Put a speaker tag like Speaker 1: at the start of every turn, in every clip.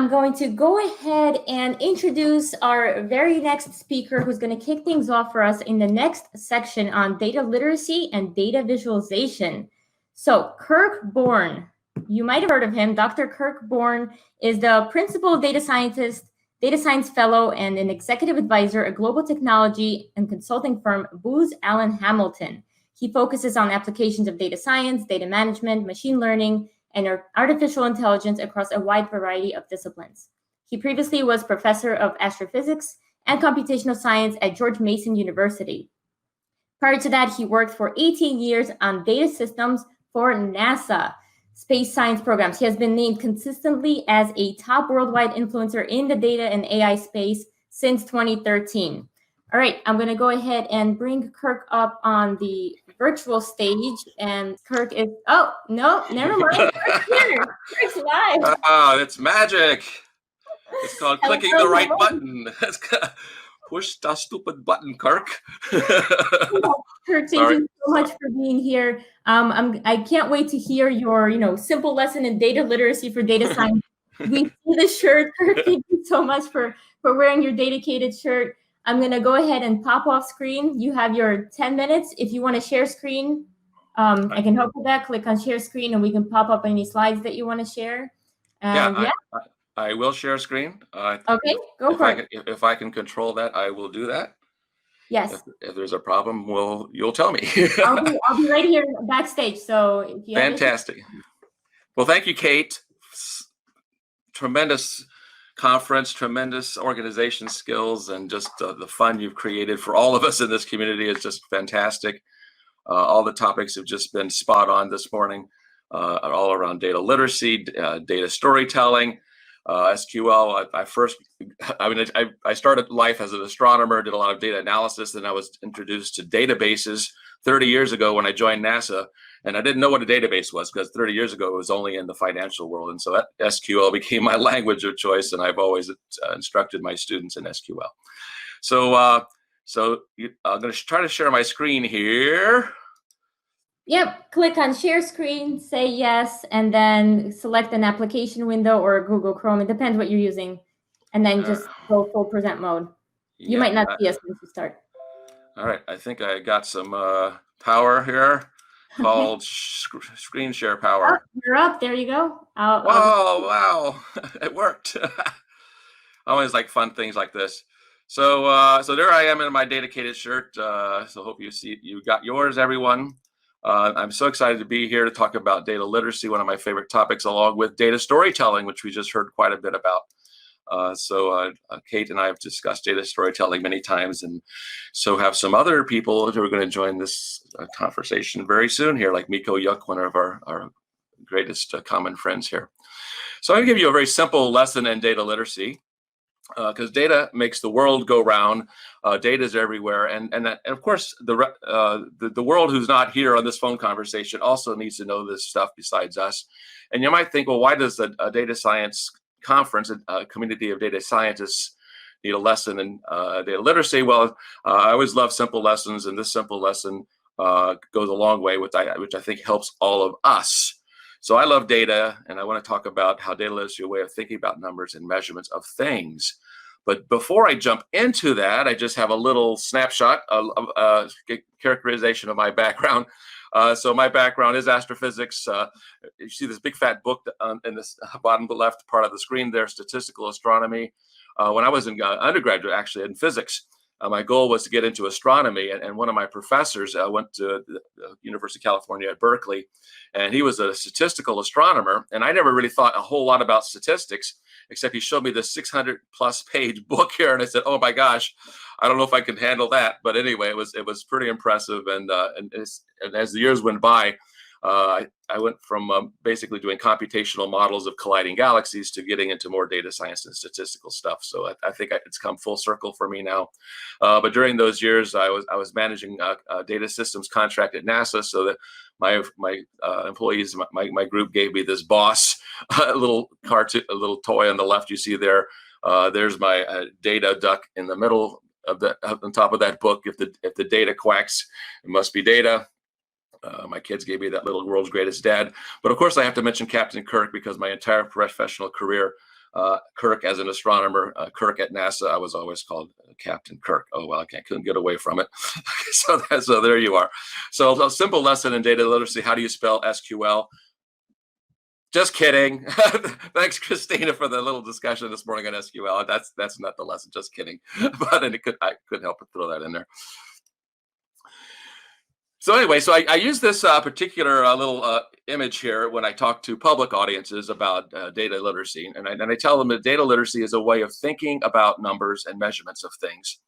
Speaker 1: I'm going to go ahead and introduce our very next speaker who's going to kick things off for us in the next section on data literacy and data visualization. So Kirk Bourne, you might have heard of him. Dr. Kirk Bourne is the principal data scientist, data science fellow, and an executive advisor at global technology and consulting firm Booz Allen Hamilton. He focuses on applications of data science, data management, machine learning, and artificial intelligence across a wide variety of disciplines. He previously was professor of astrophysics and computational science at George Mason University. Prior to that, he worked for 18 years on data systems for NASA space science programs. He has been named consistently as a top worldwide influencer in the data and AI space since 2013. All right, I'm going to go ahead and bring Kirk up on the virtual stage, and Kirk is, oh, no, never mind. Kirk's here. Kirk's live.
Speaker 2: Oh, it's magic. It's called clicking the right button. Push the stupid button, Kirk.
Speaker 1: Kirk, thank you so much for being here. I can't wait to hear your, simple lesson in data literacy for data science. We see the shirt, Kirk. Thank you so much for wearing your dedicated shirt. I'm going to go ahead and pop off screen. You have your 10 minutes. If you want to share screen, I can help with that. Click on share screen and we can pop up any slides that you want to share.
Speaker 2: I will share screen.
Speaker 1: Okay, go for it.
Speaker 2: If I can control that, I will do that.
Speaker 1: Yes.
Speaker 2: If there's a problem, you'll tell me.
Speaker 1: I'll be right here backstage. So if you
Speaker 2: fantastic. Well, thank you, Kate. Tremendous conference, tremendous organization skills, and just the fun you've created for all of us in this community is just fantastic. All the topics have just been spot on this morning, all around data literacy, data storytelling, SQL. I started life as an astronomer, did a lot of data analysis, and I was introduced to databases 30 years ago when I joined NASA. And I didn't know what a database was because 30 years ago it was only in the financial world. And so SQL became my language of choice, and I've always instructed my students in SQL. So I'm going to try to share my screen here.
Speaker 1: Yep, click on share screen, say yes, and then select an application window or Google Chrome. It depends what you're using. And then just go full present mode. You might not see us once you start.
Speaker 2: All right, I think I got some power here. Called screen share power.
Speaker 1: Oh, you're up. There you go.
Speaker 2: Wow. It worked. I always like fun things like this. So there I am in my dedicated shirt. So hope you got yours, everyone. I'm so excited to be here to talk about data literacy, one of my favorite topics, along with data storytelling, which we just heard quite a bit about. Kate and I have discussed data storytelling many times, and so have some other people who are going to join this conversation very soon here, like Miko Yuk, one of our greatest common friends here. So I'm going to give you a very simple lesson in data literacy, because data makes the world go round. Data is everywhere, and of course the world who's not here on this phone conversation also needs to know this stuff besides us. And you might think, well, why does a data science conference, a community of data scientists, need a lesson in data literacy? Well, I always love simple lessons, and this simple lesson goes a long way, which I think helps all of us. So I love data, and I want to talk about how data literacy is a way of thinking about numbers and measurements of things. But before I jump into that, I just have a little snapshot, of characterization of my background. So my background is astrophysics. You see this big fat book in this bottom left part of the screen there, Statistical Astronomy. When I was in undergraduate, actually in physics, my goal was to get into astronomy. And one of my professors went to the University of California at Berkeley, and he was a statistical astronomer. And I never really thought a whole lot about statistics, except he showed me this 600+ page book here. And I said, oh my gosh, I don't know if I can handle that. But anyway, it was pretty impressive. And as the years went by, I went from basically doing computational models of colliding galaxies to getting into more data science and statistical stuff. So I think it's come full circle for me now. But during those years, I was managing a data systems contract at NASA, so that my employees, my group gave me this boss, a little cartoon, a little toy on the left you see there. There's my data duck in the middle of on top of that book. If the data quacks, it must be data. My kids gave me that little world's greatest dad. But of course, I have to mention Captain Kirk, because my entire professional career Kirk as an astronomer, Kirk at NASA. I was always called Captain Kirk. Oh, well, couldn't get away from it. So there you are. So a simple lesson in data literacy. How do you spell SQL? Just kidding. Thanks, Christina, for the little discussion this morning on SQL. That's not the lesson. Just kidding. But I couldn't help but throw that in there. So anyway, so I use this particular little image here when I talk to public audiences about data literacy. And I tell them that data literacy is a way of thinking about numbers and measurements of things.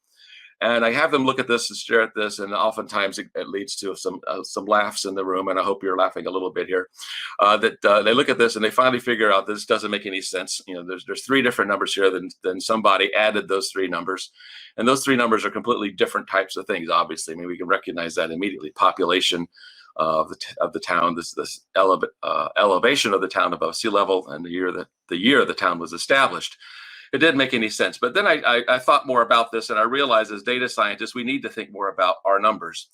Speaker 2: And I have them look at this and stare at this, and oftentimes it leads to some laughs in the room. And I hope you're laughing a little bit here. That they look at this and they finally figure out this doesn't make any sense. You know, there's three different numbers here. Then somebody added those three numbers, and those three numbers are completely different types of things. Obviously, I mean, we can recognize that immediately. Population of the town, this elevation of the town above sea level, and the year the town was established. It didn't make any sense. But then I thought more about this, and I realized as data scientists, we need to think more about our numbers.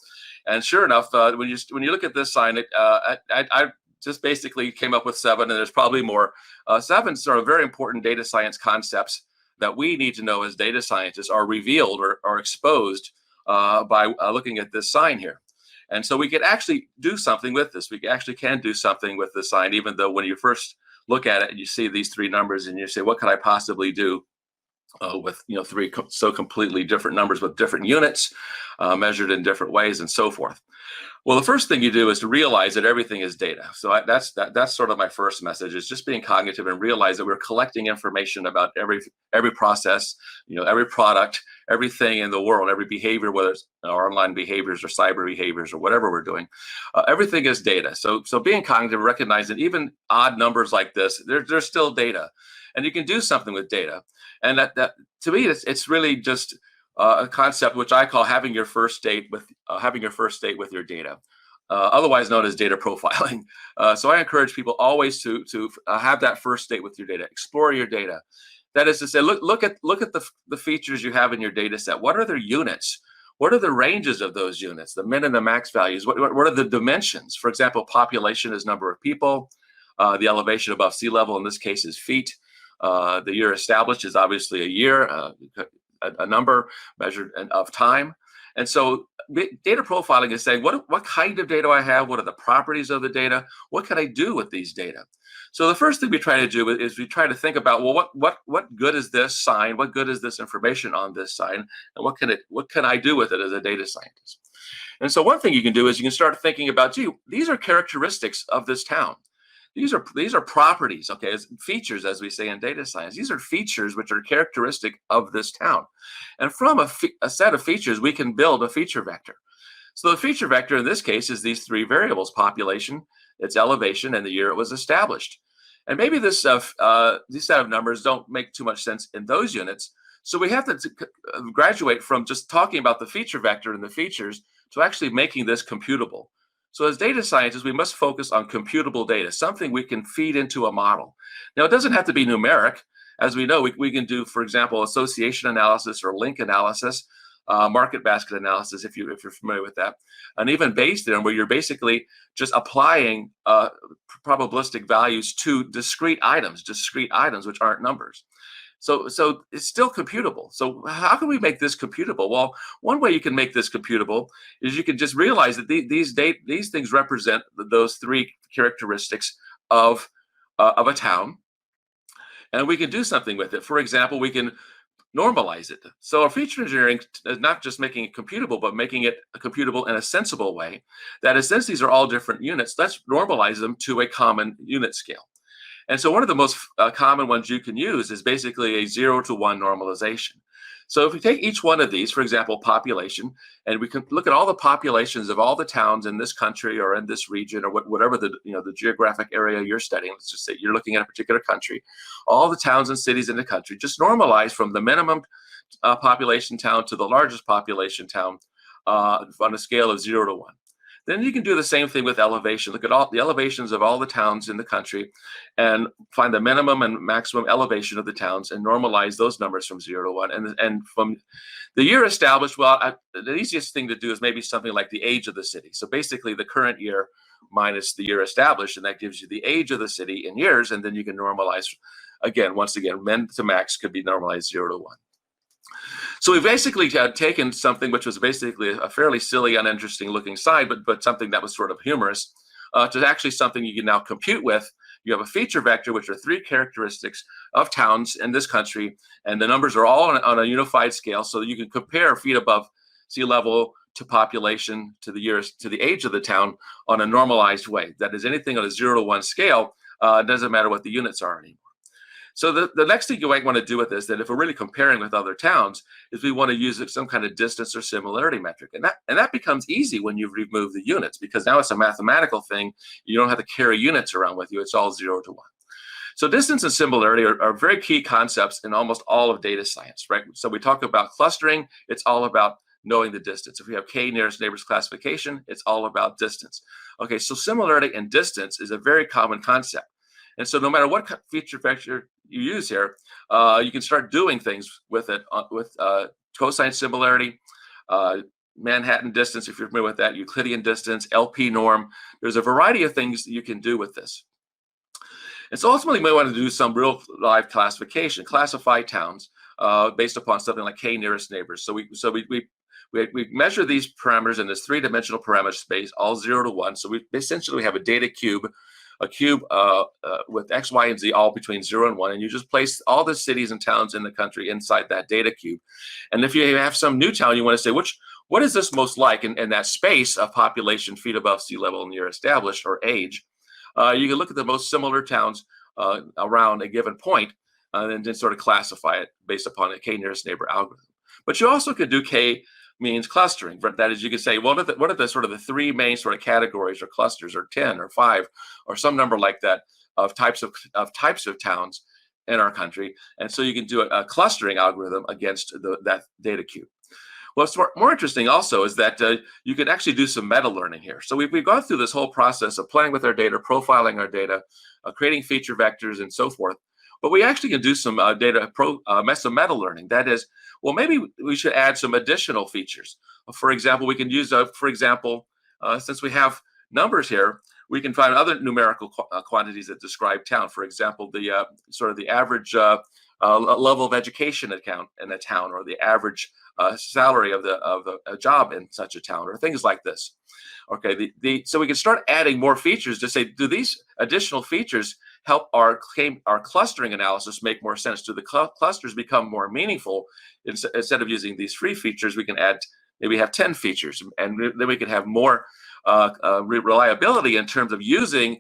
Speaker 2: And sure enough, when you look at this sign, I just basically came up with 7, and there's probably more. 7 sort of very important data science concepts that we need to know as data scientists are revealed or exposed by looking at this sign here. And so we could actually do something with this. We actually can do something with this sign, even though when you first look at it and you see these 3 numbers and you say, what could I possibly do with 3 so completely different numbers with different units measured in different ways and so forth. Well, the first thing you do is to realize that everything is data. So that's sort of my first message, is just being cognitive and realize that we're collecting information about every process, every product, everything in the world, every behavior, whether it's our online behaviors or cyber behaviors or whatever we're doing. Everything is data. So being cognitive, recognizing even odd numbers like this, they're still data, and you can do something with data. And that to me, it's really just a concept which I call having your first date with your data, otherwise known as data profiling. So I encourage people always to have that first date with your data, explore your data. That is to say, look at the features you have in your data set. What are their units? What are the ranges of those units? The min and the max values. What are the dimensions? For example, population is number of people. The elevation above sea level in this case is feet. The year established is obviously a year, a number measured of time. And so data profiling is saying, what kind of data I have? What are the properties of the data? What can I do with these data? So the first thing we try to do is we try to think about, well, what good is this sign? What good is this information on this sign? And what can I do with it as a data scientist? And so one thing you can do is you can start thinking about, gee, these are characteristics of this town. These are properties, okay, as features, as we say in data science. These are features which are characteristic of this town. And from a set of features, we can build a feature vector. So the feature vector in this case is these 3 variables: population, its elevation, and the year it was established. And maybe this set of numbers don't make too much sense in those units. So we have to graduate from just talking about the feature vector and the features to actually making this computable. So as data scientists, we must focus on computable data, something we can feed into a model. Now, it doesn't have to be numeric. As we know, we can do, for example, association analysis or link analysis, market basket analysis, if you're familiar with that, and even Bayes theorem, where you're basically just applying probabilistic values to discrete items which aren't numbers. So it's still computable. So how can we make this computable? Well, one way you can make this computable is you can just realize that these things represent those 3 characteristics of a town, and we can do something with it. For example, we can normalize it. So our feature engineering is not just making it computable, but making it computable in a sensible way. That is, since these are all different units, let's normalize them to a common unit scale. And so one of the most common ones you can use is basically a 0 to 1 normalization. So if we take each one of these, for example, population, and we can look at all the populations of all the towns in this country or in this region or whatever the geographic area you're studying. Let's just say you're looking at a particular country, all the towns and cities in the country, just normalize from the minimum population town to the largest population town on a scale of 0 to 1. Then you can do the same thing with elevation. Look at all the elevations of all the towns in the country and find the minimum and maximum elevation of the towns and normalize those numbers from 0 to 1. And from the year established, well, the easiest thing to do is maybe something like the age of the city. So basically the current year minus the year established, and that gives you the age of the city in years, and then you can normalize again, once again, min to max could be normalized 0 to 1. So we basically had taken something which was basically a fairly silly, uninteresting looking side, but something that was sort of humorous, to actually something you can now compute with. You have a feature vector, which are 3 characteristics of towns in this country, and the numbers are all on a unified scale, so that you can compare feet above sea level to population to the years to the age of the town on a normalized way. That is, anything on a 0 to 1 scale, doesn't matter what the units are anymore. So the next thing you might want to do with this, that if we're really comparing with other towns, is we want to use some kind of distance or similarity metric. And that becomes easy when you remove the units, because now it's a mathematical thing. You don't have to carry units around with you. It's all 0 to 1. So distance and similarity are very key concepts in almost all of data science, right? So we talk about clustering. It's all about knowing the distance. If we have K nearest neighbors classification, it's all about distance. Okay, so similarity and distance is a very common concept. And so no matter what feature vector you use here, you can start doing things with it, with cosine similarity, Manhattan distance, if you're familiar with that, Euclidean distance, LP norm. There's a variety of things that you can do with this. And so ultimately, we want to do some real live classification, classify towns based upon something like K nearest neighbors. So we measure these parameters in this 3-dimensional parameter space, all 0 to 1. So we essentially have a data cube, with X, Y, and Z all between 0 and 1, and you just place all the cities and towns in the country inside that data cube. And if you have some new town, you want to say, what is this most like in that space of population feet above sea level and year established or age? You can look at the most similar towns around a given point, and then sort of classify it based upon a K nearest neighbor algorithm. But you also could do K means clustering. That is, you could say, what are the sort of the 3 main sort of categories or clusters, or 10 or 5 or some number like that of types of towns in our country. And so you can do a clustering algorithm against that data cube. What's more interesting also is that you can actually do some meta learning here. So we've gone through this whole process of playing with our data, profiling our data, creating feature vectors and so forth. But we actually can do some meta learning. That is, well, maybe we should add some additional features. For example, we can use, since we have numbers here, we can find other numerical quantities that describe town. For example, the sort of the average level of education in a town, or the average salary of a job in such a town, or things like this. Okay, so we can start adding more features to say, do these additional features help our clustering analysis make more sense? Do the clusters become more meaningful? Instead of using these free features, we can add, maybe have 10 features, and then we can have more reliability in terms of using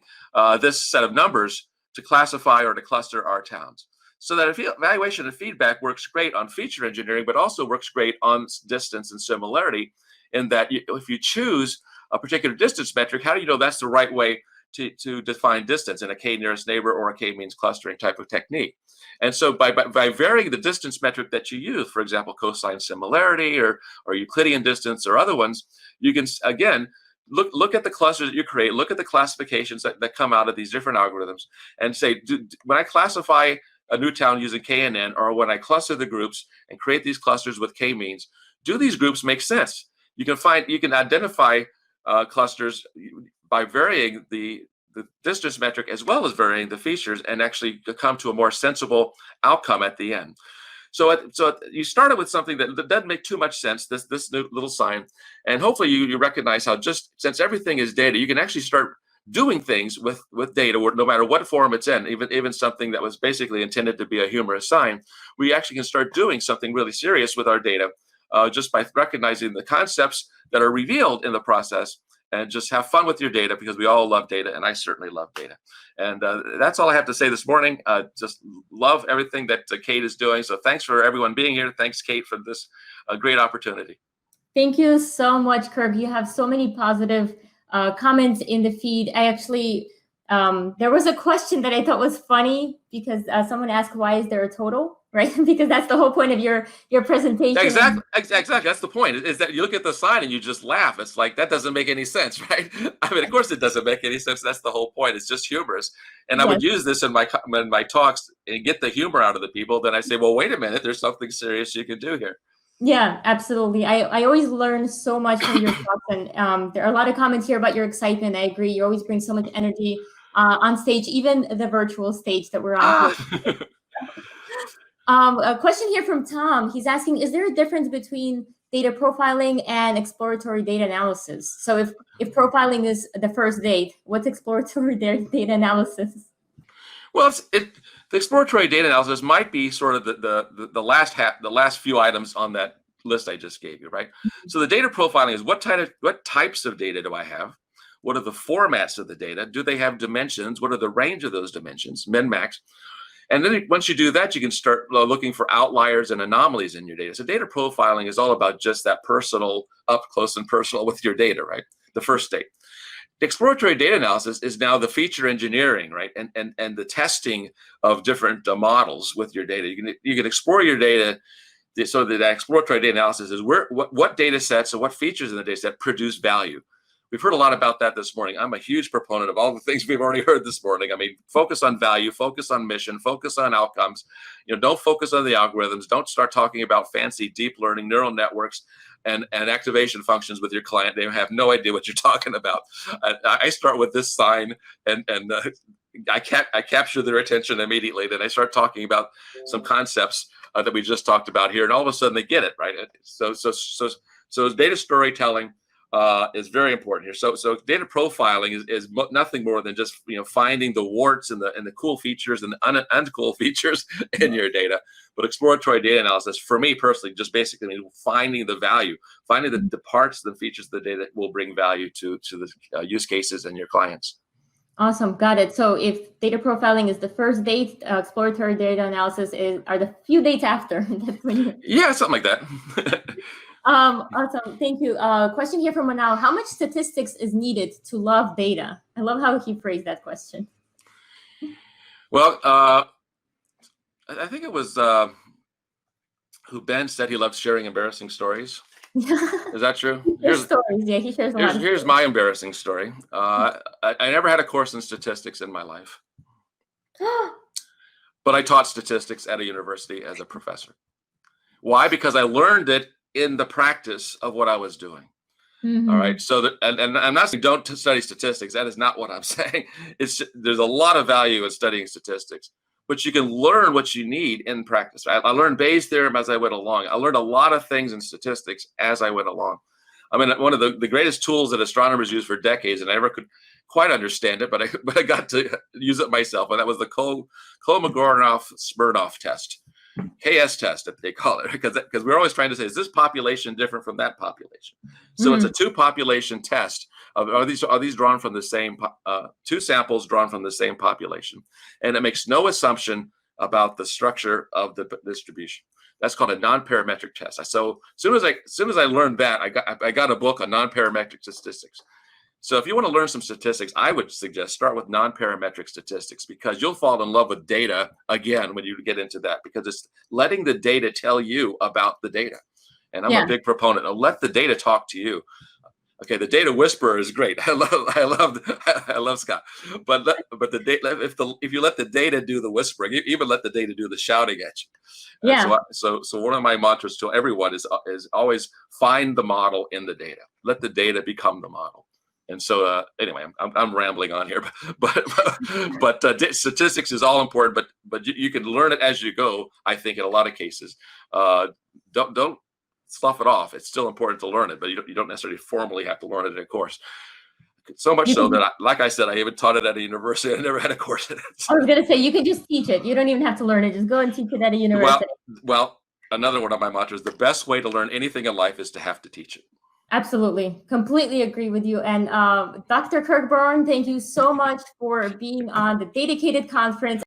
Speaker 2: this set of numbers to classify or to cluster our towns. So that evaluation and feedback works great on feature engineering, but also works great on distance and similarity, in that if you choose a particular distance metric, how do you know that's the right way to define distance in a K nearest neighbor or a K means clustering type of technique? And so by varying the distance metric that you use, for example, cosine similarity or Euclidean distance or other ones, you can, again, look at the clusters that you create, look at the classifications that come out of these different algorithms, and say, when I classify a new town using K and N, or when I cluster the groups and create these clusters with K means, do these groups make sense? You can identify clusters by varying the distance metric as well as varying the features, and actually come to a more sensible outcome at the end. So you started with something that doesn't make too much sense, this new little sign, and hopefully you recognize how, just since everything is data, you can actually start doing things with data, no matter what form it's in, even something that was basically intended to be a humorous sign. We actually can start doing something really serious with our data, just by recognizing the concepts that are revealed in the process, and just have fun with your data, because we all love data, and I certainly love data. And that's all I have to say this morning. Just love everything that Kate is doing. So thanks for everyone being here. Thanks, Kate, for this great opportunity.
Speaker 1: Thank you so much, Kirk. You have so many positive comments in the feed. I actually, there was a question that I thought was funny, because someone asked, why is there a total, right? Because that's the whole point of your presentation.
Speaker 2: Exactly. That's the point. Is that you look at the sign and you just laugh. It's like that doesn't make any sense, right? I mean, of course it doesn't make any sense. That's the whole point. It's just humorous. And I would use this in my talks and get the humor out of the people. Then I say, well, wait a minute. There's something serious you can do here.
Speaker 1: Yeah, absolutely. I always learn so much from your talks, and there are a lot of comments here about your excitement. I agree. You always bring so much energy on stage, even the virtual stage that we're on here. A question here from Tom. He's asking, is there a difference between data profiling and exploratory data analysis? So if profiling is the first date, what's exploratory data analysis?
Speaker 2: Well, the exploratory data analysis might be sort of the last few items on that list I just gave you, right? So the data profiling is what types of data do I have? What are the formats of the data? Do they have dimensions? What are the range of those dimensions, min, max? And then once you do that, you can start looking for outliers and anomalies in your data. So data profiling is all about just that personal, up close and personal with your data, right? The first state. Exploratory data analysis is now the feature engineering, right? And the testing of different models with your data. You can explore your data. So that exploratory data analysis is what data sets and what features in the data set produce value. We've heard a lot about that this morning. I'm a huge proponent of all the things we've already heard this morning. I mean, focus on value, focus on mission, focus on outcomes. Don't focus on the algorithms. Don't start talking about fancy deep learning neural networks and activation functions with your client. They have no idea what you're talking about. I start with this sign and I capture their attention immediately. Then I start talking about some concepts that we just talked about here, and all of a sudden they get it, right? So data storytelling is very important here. So data profiling is nothing more than just finding the warts and the cool features and the uncool features in your data. But exploratory data analysis, for me personally, just basically means finding the value, finding the parts, the features of the data that will bring value to the use cases and your clients.
Speaker 1: Awesome, got it. So if data profiling is the first date, exploratory data analysis are the few dates after. That's when
Speaker 2: yeah, something like that.
Speaker 1: Awesome, thank you. Question here from Manal. How much statistics is needed to love data? I love how he phrased that question.
Speaker 2: Well, I think it was who Ben said he loved sharing embarrassing stories. Is that true?
Speaker 1: Here's stories. Yeah, he shares a lot.
Speaker 2: Here's my embarrassing story. I never had a course in statistics in my life, but I taught statistics at a university as a professor. Why? Because I learned it in the practice of what I was doing. Mm-hmm. All right. So and I'm not saying don't study statistics. That is not what I'm saying. There's a lot of value in studying statistics, but you can learn what you need in practice. I learned Bayes' theorem as I went along. I learned a lot of things in statistics as I went along. I mean, one of the greatest tools that astronomers used for decades, and I never could quite understand it, but I got to use it myself, and that was the Kolmogorov-Smirnov test. KS test, that they call it, because we're always trying to say, is this population different from that population? So it's a two population test. Are these drawn from the same two samples drawn from the same population? And it makes no assumption about the structure of the distribution. That's called a non-parametric test. So as soon as I learned that, I got a book on non-parametric statistics. So if you want to learn some statistics, I would suggest start with non-parametric statistics, because you'll fall in love with data again when you get into that, because it's letting the data tell you about the data. And I'm a big proponent of let the data talk to you. Okay, the data whisperer is great. I love Scott. But the data, if you let the data do the whispering, you even let the data do the shouting at you. Yeah. So one of my mantras to everyone is always find the model in the data. Let the data become the model. And so anyway, I'm rambling on here, but statistics is all important, but you can learn it as you go. I think in a lot of cases, don't slough it off. It's still important to learn it, but you don't necessarily formally have to learn it in a course. So much so that, like I said, I even taught it at a university. I never had a course in it.
Speaker 1: I was going to say, you can just teach it. You don't even have to learn it. Just go and teach it at a university.
Speaker 2: Well, another one of my mantras: the best way to learn anything in life is to have to teach it.
Speaker 1: Absolutely. Completely agree with you. And Dr. Kirk Bourne, thank you so much for being on the Datacated conference.